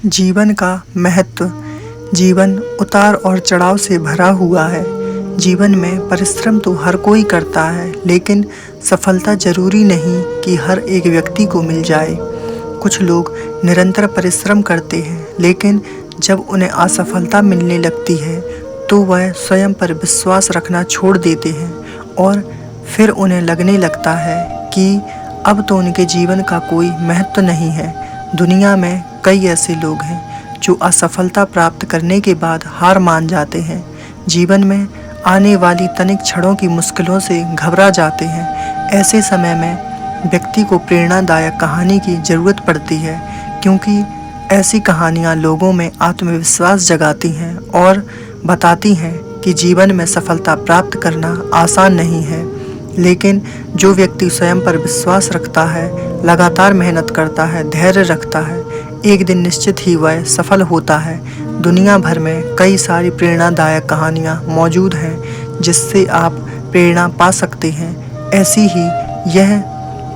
जीवन का महत्व। जीवन उतार और चढ़ाव से भरा हुआ है। जीवन में परिश्रम तो हर कोई करता है, लेकिन सफलता जरूरी नहीं कि हर एक व्यक्ति को मिल जाए। कुछ लोग निरंतर परिश्रम करते हैं, लेकिन जब उन्हें असफलता मिलने लगती है तो वह स्वयं पर विश्वास रखना छोड़ देते हैं और फिर उन्हें लगने लगता है कि अब तो उनके जीवन का कोई महत्व नहीं है। दुनिया में कई ऐसे लोग हैं जो असफलता प्राप्त करने के बाद हार मान जाते हैं। जीवन में आने वाली तनिक क्षणों की मुश्किलों से घबरा जाते हैं। ऐसे समय में व्यक्ति को प्रेरणादायक कहानी की ज़रूरत पड़ती है, क्योंकि ऐसी कहानियाँ लोगों में आत्मविश्वास जगाती हैं और बताती हैं कि जीवन में सफलता प्राप्त करना आसान नहीं है, लेकिन जो व्यक्ति स्वयं पर विश्वास रखता है, लगातार मेहनत करता है, धैर्य रखता है, एक दिन निश्चित ही वह सफल होता है। दुनिया भर में कई सारी प्रेरणादायक कहानियाँ मौजूद हैं जिससे आप प्रेरणा पा सकते हैं। ऐसी ही यह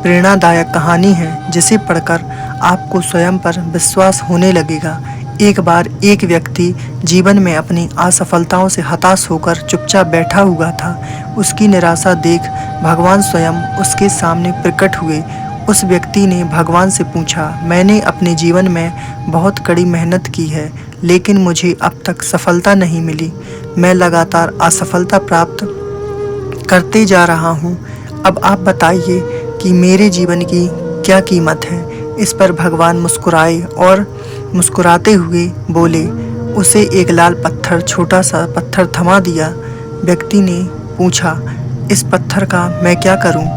प्रेरणादायक कहानी है जिसे पढ़कर आपको स्वयं पर विश्वास होने लगेगा। एक बार एक व्यक्ति जीवन में अपनी असफलताओं से हताश होकर चुपचाप बैठा हुआ था। उसकी निराशा देख भगवान स्वयं उसके सामने प्रकट हुए। उस व्यक्ति ने भगवान से पूछा, मैंने अपने जीवन में बहुत कड़ी मेहनत की है, लेकिन मुझे अब तक सफलता नहीं मिली। मैं लगातार असफलता प्राप्त करते जा रहा हूँ। अब आप बताइए कि मेरे जीवन की क्या कीमत है। इस पर भगवान मुस्कुराए और मुस्कुराते हुए बोले। उसे एक लाल पत्थर, छोटा सा पत्थर थमा दिया। व्यक्ति ने पूछा, इस पत्थर का मैं क्या करूं?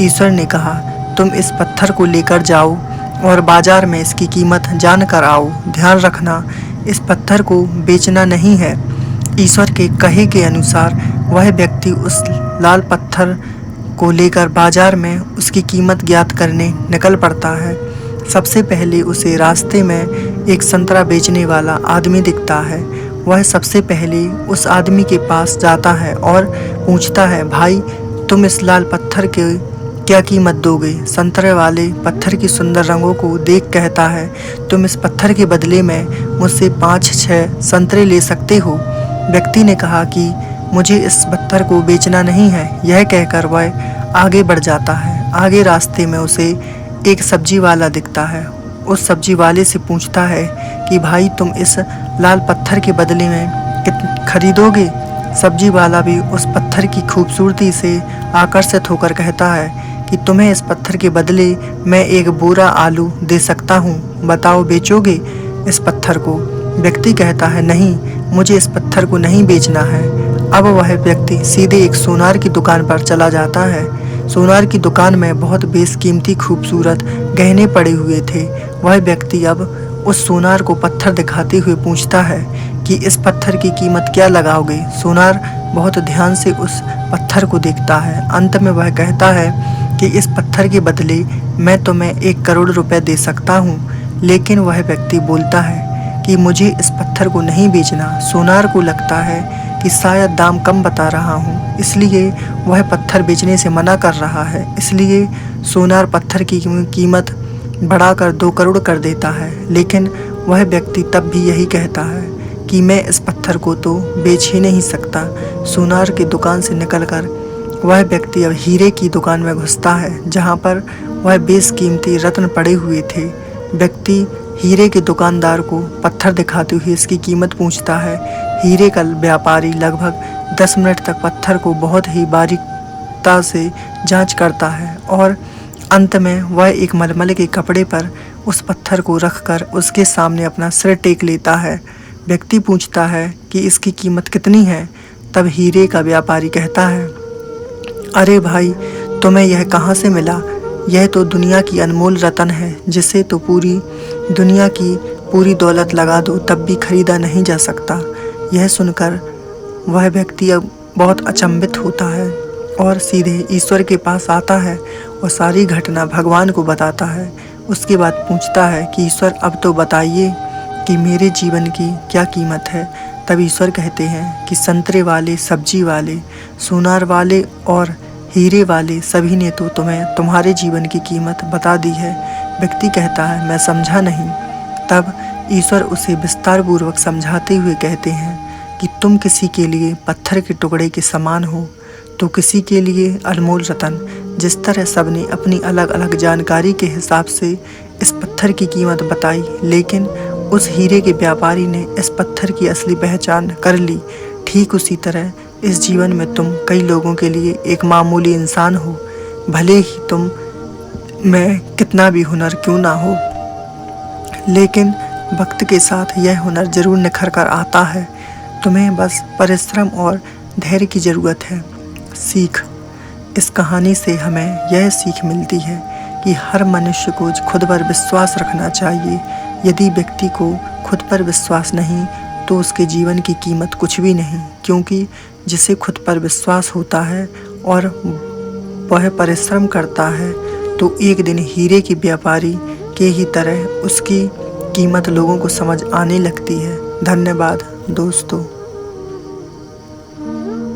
ईश्वर ने कहा, तुम इस पत्थर को लेकर जाओ और बाजार में इसकी कीमत जान कर आओ। ध्यान रखना, इस पत्थर को बेचना नहीं है। ईश्वर के कहे के अनुसार वह व्यक्ति उस लाल पत्थर को लेकर बाजार में उसकी कीमत ज्ञात करने निकल पड़ता है। सबसे पहले उसे रास्ते में एक संतरा बेचने वाला आदमी दिखता है। वह सबसे पहले उस आदमी के पास जाता है और पूछता है, भाई तुम इस लाल पत्थर के क्या कीमत दोगे? संतरे वाले पत्थर की सुंदर रंगों को देख कहता है, तुम इस पत्थर के बदले में मुझसे 5-6 संतरे ले सकते हो। व्यक्ति ने कहा कि मुझे इस पत्थर को बेचना नहीं है। यह कहकर वह आगे बढ़ जाता है। आगे रास्ते में उसे एक सब्जी वाला दिखता है। उस सब्जी वाले से पूछता है कि भाई तुम इस लाल पत्थर के बदले में खरीदोगे? सब्जी वाला भी उस पत्थर की खूबसूरती से आकर्षित होकर कहता है कि तुम्हें इस पत्थर के बदले मैं एक बोरा आलू दे सकता हूँ। बताओ, बेचोगे इस पत्थर को? व्यक्ति कहता है, नहीं, मुझे इस पत्थर को नहीं बेचना है। अब वह व्यक्ति सीधे एक सोनार की दुकान पर चला जाता है। सोनार की दुकान में बहुत बेशकीमती खूबसूरत गहने पड़े हुए थे। वह व्यक्ति अब उस सोनार को पत्थर दिखाते हुए पूछता है कि इस पत्थर की कीमत क्या लगाओगे? सोनार बहुत ध्यान से उस पत्थर को देखता है। अंत में वह कहता है कि इस पत्थर के बदले मैं तुम्हें 1 करोड़ रुपए दे सकता हूँ। लेकिन वह व्यक्ति बोलता है कि मुझे इस पत्थर को नहीं बेचना। सोनार को लगता है कि शायद दाम कम बता रहा हूँ, इसलिए वह पत्थर बेचने से मना कर रहा है। इसलिए सोनार पत्थर की कीमत बढ़ाकर 2 करोड़ कर देता है। लेकिन वह व्यक्ति तब भी यही कहता है कि मैं इस पत्थर को तो बेच ही नहीं सकता। सोनार की दुकान से निकलकर वह व्यक्ति अब हीरे की दुकान में घुसता है, जहाँ पर वह बेशकीमती रत्न पड़े हुए थे। व्यक्ति हीरे के दुकानदार को पत्थर दिखाते हुए इसकी कीमत पूछता है। हीरे का व्यापारी लगभग 10 मिनट तक पत्थर को बहुत ही बारीकता से जांच करता है और अंत में वह एक मलमल के कपड़े पर उस पत्थर को रखकर उसके सामने अपना सिर टेक लेता है। व्यक्ति पूछता है कि इसकी कीमत कितनी है? तब हीरे का व्यापारी कहता है, अरे भाई, तुम्हें यह कहाँ से मिला? यह तो दुनिया की अनमोल रत्न है, जिसे तो पूरी दुनिया की पूरी दौलत लगा दो तब भी खरीदा नहीं जा सकता। यह सुनकर वह व्यक्ति अब बहुत अचंभित होता है और सीधे ईश्वर के पास आता है और सारी घटना भगवान को बताता है। उसके बाद पूछता है कि ईश्वर, अब तो बताइए कि मेरे जीवन की क्या कीमत है? तब ईश्वर कहते हैं कि संतरे वाले, सब्जी वाले, सोनार वाले और हीरे वाले सभी ने तो तुम्हें तुम्हारे जीवन की कीमत बता दी है। व्यक्ति कहता है, मैं समझा नहीं। तब ईश्वर उसे विस्तार पूर्वक समझाते हुए कहते हैं कि तुम किसी के लिए पत्थर के टुकड़े के समान हो तो किसी के लिए अनमोल रतन। जिस तरह सबने अपनी अलग अलग जानकारी के हिसाब से इस पत्थर की कीमत बताई, लेकिन उस हीरे के व्यापारी ने इस पत्थर की असली पहचान कर ली, ठीक उसी तरह इस जीवन में तुम कई लोगों के लिए एक मामूली इंसान हो, भले ही तुम में कितना भी हुनर क्यों ना हो। लेकिन वक्त के साथ यह हुनर जरूर निखर कर आता है। तुम्हें बस परिश्रम और धैर्य की ज़रूरत है। सीख। इस कहानी से हमें यह सीख मिलती है कि हर मनुष्य को खुद पर विश्वास रखना चाहिए। यदि व्यक्ति को खुद पर विश्वास नहीं तो उसके जीवन की कीमत कुछ भी नहीं, क्योंकि जिसे खुद पर विश्वास होता है और वह परिश्रम करता है तो एक दिन हीरे के व्यापारी के ही तरह उसकी कीमत लोगों को समझ आने लगती है। धन्यवाद दोस्तों।